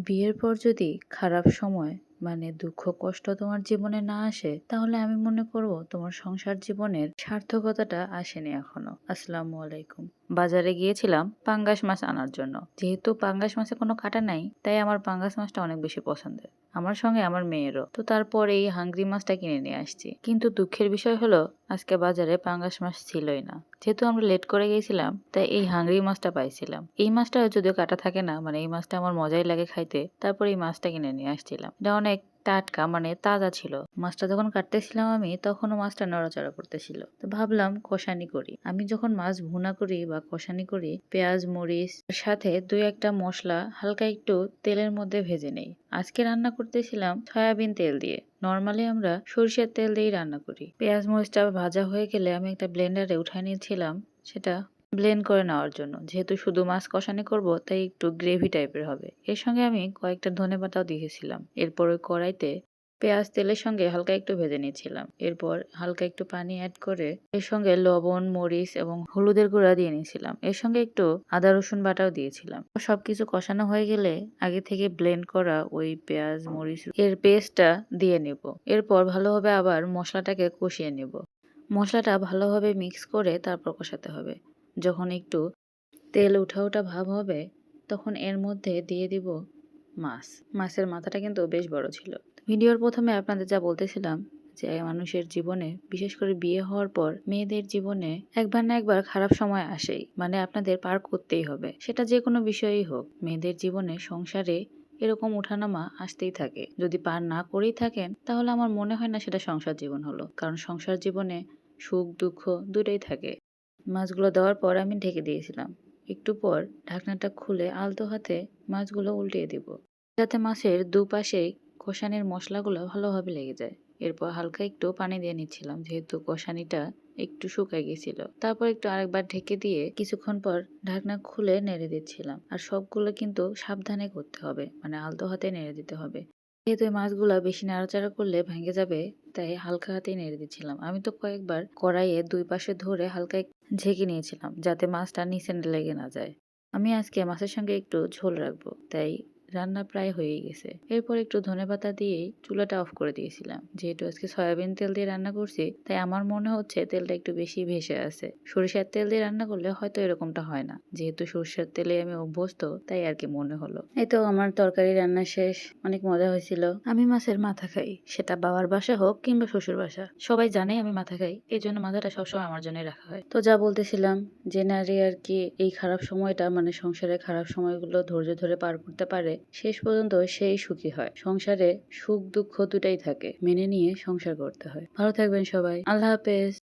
বিয়ের পর যদি খারাপ সময় মানে দুঃখ কষ্ট তোমার জীবনে না আসে তাহলে আমি মনে করব তোমার সংসার জীবনের সার্থকতাটা আসেনি এখনো। আসসালামু আলাইকুম। বাজারে গিয়েছিলাম পাঙ্গাস মাছ আনার জন্য। যেহেতু পাঙ্গাস মাছে কোনো কাঁটা নাই তাই আমার পাঙ্গাস মাছটা অনেক বেশি পছন্দের। আমার সঙ্গে আমার মেয়েরও। তো তারপর এই হাঙ্গরি মাছটা কিনে নিয়ে আসছি। কিন্তু দুঃখের বিষয় হলো আজকে বাজারে পাঙ্গাস মাছ ছিলই না। যেহেতু আমরা লেট করে গেছিলাম তাই এই হাঙ্গরি মাছটা পাইছিলাম। এই মাছটা যদিও কাটা থাকে না, মানে এই মাছটা আমার মজাই লাগে খাইতে, তারপর এই মাছটা কিনে নিয়ে আসছিলাম। এটা অনেক টাটকা মানে তাজা ছিল। মাছটা যখন কাটতেছিলাম আমি তখনও মাছটা নড়াচড়া করতেছিল। তো ভাবলাম কষানি করি। আমি যখন মাছ ভুনা করি বা কষানি করি পেঁয়াজ মরিচ সাথে দুই একটা মশলা হালকা একটু তেলের মধ্যে ভেজে নেই। আজকে রান্না করতেছিলাম সয়াবিন তেল দিয়ে। নর্মালি আমরা সরিষার তেল দিয়েই রান্না করি। পেঁয়াজ মরিচটা ভাজা হয়ে গেলে আমি একটা ব্লেন্ডারে উঠায় নিয়েছিলাম সেটা ব্লেন্ড করে নেওয়ার জন্য। যেহেতু শুধু মাছ কষানি করব তাই একটু গ্রেভি টাইপের হবে। এর সঙ্গে আমি কয়েকটা ধনেপাতাও দিয়েছিলাম। এরপর ওই কড়াইতে পেঁয়াজ তেলের সঙ্গে হালকা একটু ভেজে নিয়েছিলাম। এরপর হালকা একটু পানি অ্যাড করে এর সঙ্গে লবণ মরিচ এবং হলুদের গুঁড়া দিয়ে নিয়েছিলাম। এর সঙ্গে একটু আদা রসুন বাটাও দিয়েছিলাম। সবকিছু কষানো হয়ে গেলে আগে থেকে ব্লেন্ড করা ওই পেঁয়াজ মরিচ এর পেস্টটা দিয়ে নেব। এরপর ভালোভাবে আবার মশলাটাকে কষিয়ে নেব। মশলাটা ভালোভাবে মিক্স করে তারপর কষাতে হবে। যখন একটু তেল উঠা উঠা ভাব হবে তখন এর মধ্যে দিয়ে দিব মাছ। মাছের মাথাটা কিন্তু বেশ বড় ছিল। ভিডিওর প্রথমে আপনাদের যা বলতেছিলাম যে মানুষের জীবনে বিশেষ করে বিয়ে হওয়ার পর মেয়েদের জীবনে একবার না একবার খারাপ সময় আসেই, মানে আপনাদের পার করতেই হবে। সেটা যে কোনো বিষয়ই হোক, মেয়েদের জীবনে সংসারে এরকম ওঠানামা আসতেই থাকে। যদি পার না করেই থাকেন তাহলে আমার মনে হয় না সেটা সংসার জীবন হলো, কারণ সংসার জীবনে সুখ দুঃখ দুটোই থাকে। মাছগুলো দেওয়ার পর আমি ঢেকে দিয়েছিলাম। একটু পর ঢাকনাটা খুলে আলতো হাতে মাছগুলো উল্টিয়ে দিব, যাতে মাছের দুপাশেই কষানির মশলাগুলো ভালোভাবে লেগে যায়। এরপর হালকা একটু পানি দিয়ে নিচ্ছিলাম, যেহেতু কষানিটা একটু শুকায় গেছিল। তারপর একটু আরেকবার ঢেকে দিয়ে কিছুক্ষণ পর ঢাকনা খুলে নেড়ে দিচ্ছিলাম। আর সবগুলো কিন্তু সাবধানে করতে হবে, মানে আলতো হাতে নেড়ে দিতে হবে। যেহেতু এই মাছগুলা বেশি নাড়াচাড়া করলে ভেঙে যাবে তাই হালকা হাতেই নেড়ে দিচ্ছিলাম। আমি তো কয়েকবার কড়াইয়ে দুই পাশে ধরে হালকা ঝেঁকে নিয়েছিলাম যাতে মাছটা নিচে লেগে না যায়। আমি আজকে মাছের সঙ্গে একটু ঝোল রাখবো তাই রান্না প্রায় হয়েই গেছে। এরপর একটু ধনেপাতা দিয়েই চুলাটা অফ করে দিয়েছিলাম। যেহেতু আজকে সয়াবিন তেল দিয়ে রান্না করছি তাই আমার মনে হচ্ছে তেলটা একটু বেশি ভেসে আছে। সরিষার তেল দিয়ে রান্না করলে হয়তো এরকমটা হয় না। যেহেতু সরিষার তেলে আমি অভ্যস্ত তাই আর কি মনে হলো। এই তো আমার তরকারি রান্না শেষ। অনেক মজা হয়েছিল। আমি মাছের মাথা খাই, সেটা বাবার বাসা হোক কিংবা শ্বশুর বাসা। সবাই জানে আমি মাথা খাই, এই জন্য মাথাটা সবসময় আমার জন্যই রাখা হয়। তো যা বলতেছিলাম, যে নারী আর কি এই খারাপ সময়টা মানে সংসারের খারাপ সময়গুলো ধৈর্য ধরে পার করতে পারে শেষ পর্যন্ত সেই সুখী হয়। সংসারে সুখ দুঃখ দুটাই থাকে, মেনে নিয়ে সংসার করতে হয়। ভালো থাকবেন সবাই। আল্লাহ হাফেজ।